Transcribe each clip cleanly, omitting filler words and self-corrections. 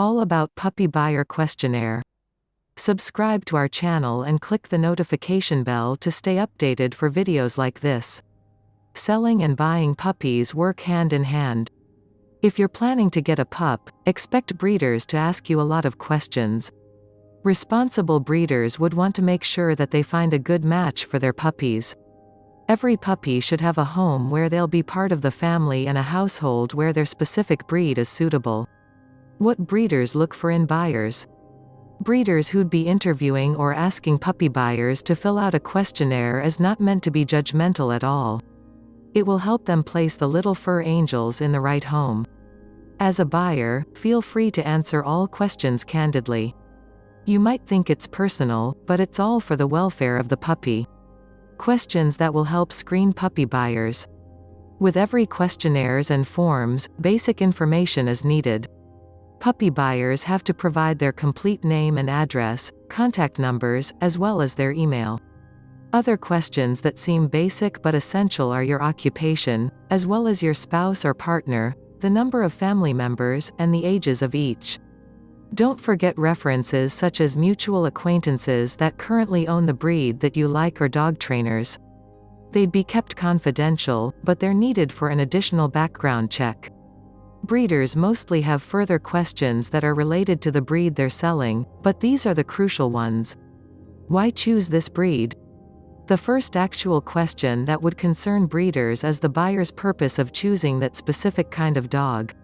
All about puppy buyer questionnaire. Subscribe to our channel and click the notification bell to stay updated for videos like this. Selling and buying puppies work hand in hand. If you're planning to get a pup, expect breeders to ask you a lot of questions. Responsible breeders would want to make sure that they find a good match for their puppies. Every puppy should have a home where they'll be part of the family and a household where their specific breed is suitable. What breeders look for in buyers? Breeders who'd be interviewing or asking puppy buyers to fill out a questionnaire is not meant to be judgmental at all. It will help them place the little fur angels in the right home. As a buyer, feel free to answer all questions candidly. You might think it's personal, but it's all for the welfare of the puppy. Questions that will help screen puppy buyers. With every questionnaires and forms, basic information is needed. Puppy buyers have to provide their complete name and address, contact numbers, as well as their email. Other questions that seem basic but essential are your occupation, as well as your spouse or partner, the number of family members, and the ages of each. Don't forget references such as mutual acquaintances that currently own the breed that you like or dog trainers. They'd be kept confidential, but they're needed for an additional background check. Breeders mostly have further questions that are related to the breed they're selling, but these are the crucial ones. Why choose this breed? The first actual question that would concern breeders is the buyer's purpose of choosing that specific kind of dog.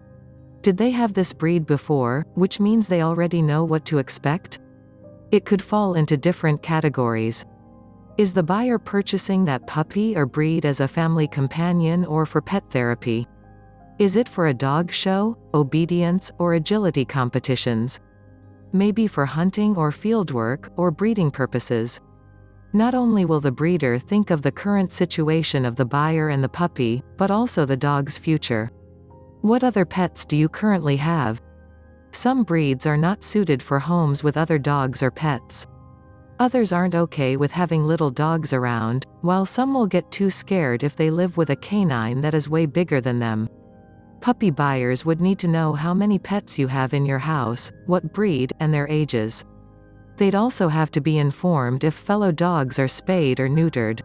Did they have this breed before, which means they already know what to expect? It could fall into different categories. Is the buyer purchasing that puppy or breed as a family companion or for pet therapy? Is it for a dog show, obedience, or agility competitions? Maybe for hunting or fieldwork, or breeding purposes. Not only will the breeder think of the current situation of the buyer and the puppy, but also the dog's future. What other pets do you currently have? Some breeds are not suited for homes with other dogs or pets. Others aren't okay with having little dogs around, while some will get too scared if they live with a canine that is way bigger than them. Puppy buyers would need to know how many pets you have in your house, what breed, and their ages. They'd also have to be informed if fellow dogs are spayed or neutered.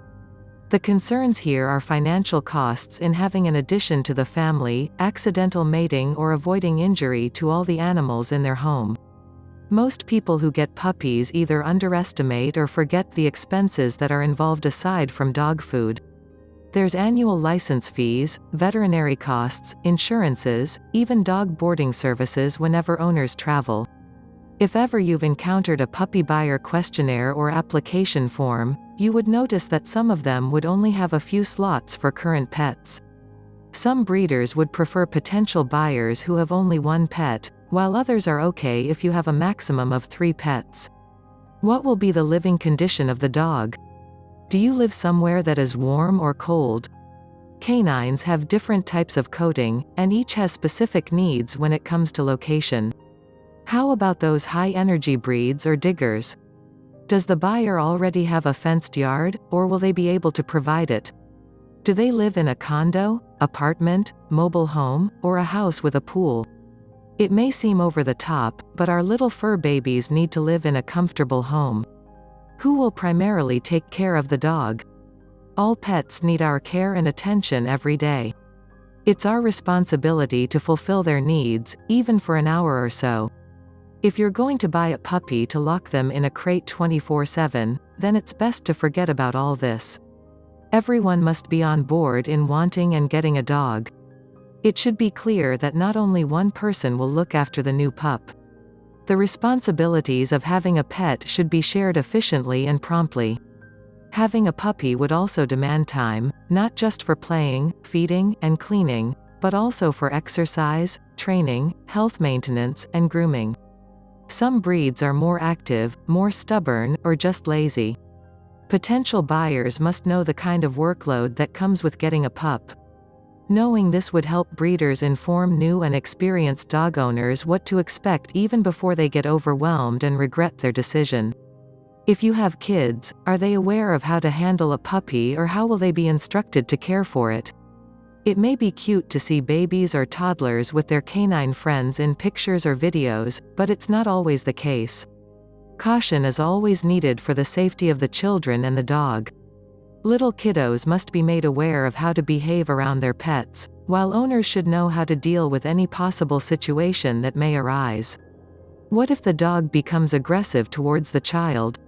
The concerns here are financial costs in having an addition to the family, accidental mating, or avoiding injury to all the animals in their home. Most people who get puppies either underestimate or forget the expenses that are involved aside from dog food. There's annual license fees, veterinary costs, insurances, even dog boarding services whenever owners travel. If ever you've encountered a puppy buyer questionnaire or application form, you would notice that some of them would only have a few slots for current pets. Some breeders would prefer potential buyers who have only one pet, while others are okay if you have a maximum of 3 pets. What will be the living condition of the dog? Do you live somewhere that is warm or cold? Canines have different types of coating, and each has specific needs when it comes to location. How about those high-energy breeds or diggers? Does the buyer already have a fenced yard, or will they be able to provide it? Do they live in a condo, apartment, mobile home, or a house with a pool? It may seem over the top, but our little fur babies need to live in a comfortable home. Who will primarily take care of the dog? All pets need our care and attention every day. It's our responsibility to fulfill their needs, even for an hour or so. If you're going to buy a puppy to lock them in a crate 24/7, then it's best to forget about all this. Everyone must be on board in wanting and getting a dog. It should be clear that not only one person will look after the new pup. The responsibilities of having a pet should be shared efficiently and promptly. Having a puppy would also demand time, not just for playing, feeding, and cleaning, but also for exercise, training, health maintenance, and grooming. Some breeds are more active, more stubborn, or just lazy. Potential buyers must know the kind of workload that comes with getting a pup. Knowing this would help breeders inform new and experienced dog owners what to expect even before they get overwhelmed and regret their decision. If you have kids, are they aware of how to handle a puppy, or how will they be instructed to care for it? It may be cute to see babies or toddlers with their canine friends in pictures or videos, but it's not always the case. Caution is always needed for the safety of the children and the dog. Little kiddos must be made aware of how to behave around their pets, while owners should know how to deal with any possible situation that may arise. What if the dog becomes aggressive towards the child?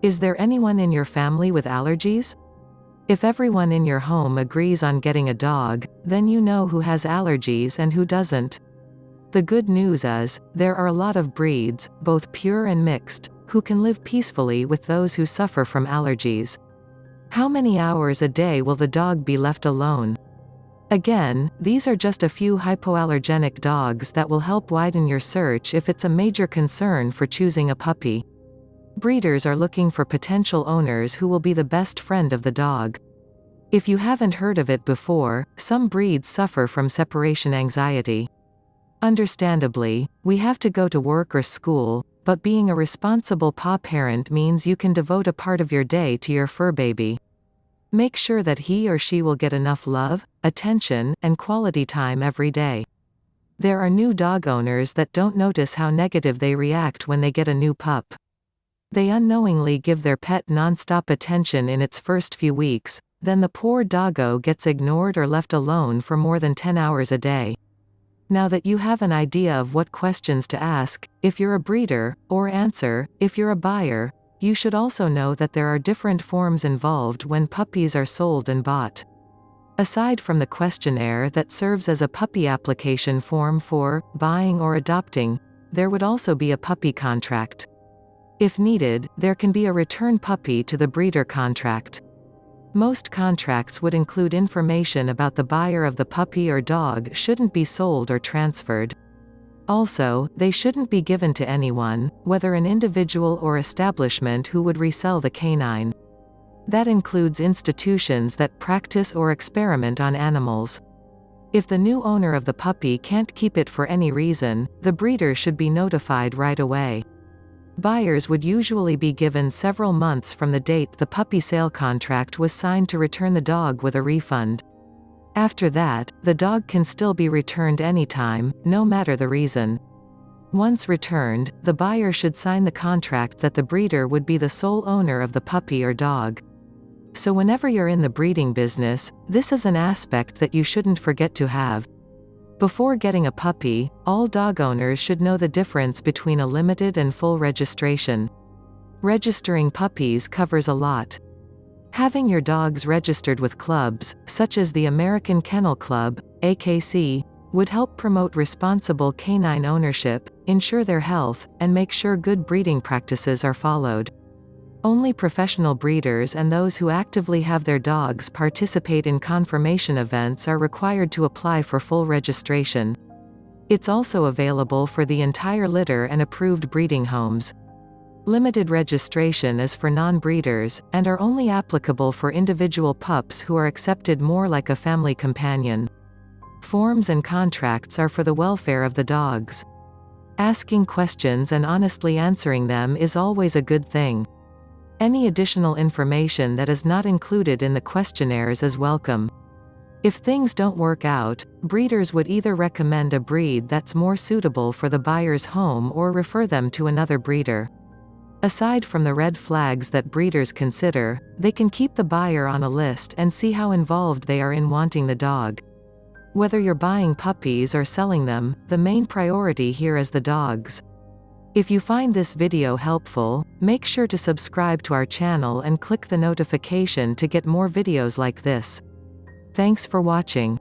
Is there anyone in your family with allergies? If everyone in your home agrees on getting a dog, then you know who has allergies and who doesn't. The good news is, there are a lot of breeds, both pure and mixed, who can live peacefully with those who suffer from allergies. How many hours a day will the dog be left alone? Again, these are just a few hypoallergenic dogs that will help widen your search if it's a major concern for choosing a puppy. Breeders are looking for potential owners who will be the best friend of the dog. If you haven't heard of it before, some breeds suffer from separation anxiety. Understandably, we have to go to work or school, but being a responsible paw parent means you can devote a part of your day to your fur baby. Make sure that he or she will get enough love, attention, and quality time every day. There are new dog owners that don't notice how negative they react when they get a new pup. They unknowingly give their pet non-stop attention in its first few weeks, then the poor doggo gets ignored or left alone for more than 10 hours a day. Now that you have an idea of what questions to ask, if you're a breeder, or answer, if you're a buyer, you should also know that there are different forms involved when puppies are sold and bought. Aside from the questionnaire that serves as a puppy application form for buying or adopting, there would also be a puppy contract. If needed, there can be a return puppy to the breeder contract. Most contracts would include information about the buyer of the puppy or dog shouldn't be sold or transferred. Also, they shouldn't be given to anyone, whether an individual or establishment who would resell the canine. That includes institutions that practice or experiment on animals. If the new owner of the puppy can't keep it for any reason, the breeder should be notified right away. Buyers would usually be given several months from the date the puppy sale contract was signed to return the dog with a refund. After that, the dog can still be returned anytime, no matter the reason. Once returned, the buyer should sign the contract that the breeder would be the sole owner of the puppy or dog. So whenever you're in the breeding business, this is an aspect that you shouldn't forget to have. Before getting a puppy, all dog owners should know the difference between a limited and full registration. Registering puppies covers a lot. Having your dogs registered with clubs, such as the American Kennel Club, AKC, would help promote responsible canine ownership, ensure their health, and make sure good breeding practices are followed. Only professional breeders and those who actively have their dogs participate in conformation events are required to apply for full registration. It's also available for the entire litter and approved breeding homes. Limited registration is for non-breeders, and are only applicable for individual pups who are accepted more like a family companion. Forms and contracts are for the welfare of the dogs. Asking questions and honestly answering them is always a good thing. Any additional information that is not included in the questionnaires is welcome. If things don't work out, breeders would either recommend a breed that's more suitable for the buyer's home or refer them to another breeder. Aside from the red flags that breeders consider, they can keep the buyer on a list and see how involved they are in wanting the dog. Whether you're buying puppies or selling them, the main priority here is the dogs. If you find this video helpful, make sure to subscribe to our channel and click the notification to get more videos like this. Thanks for watching.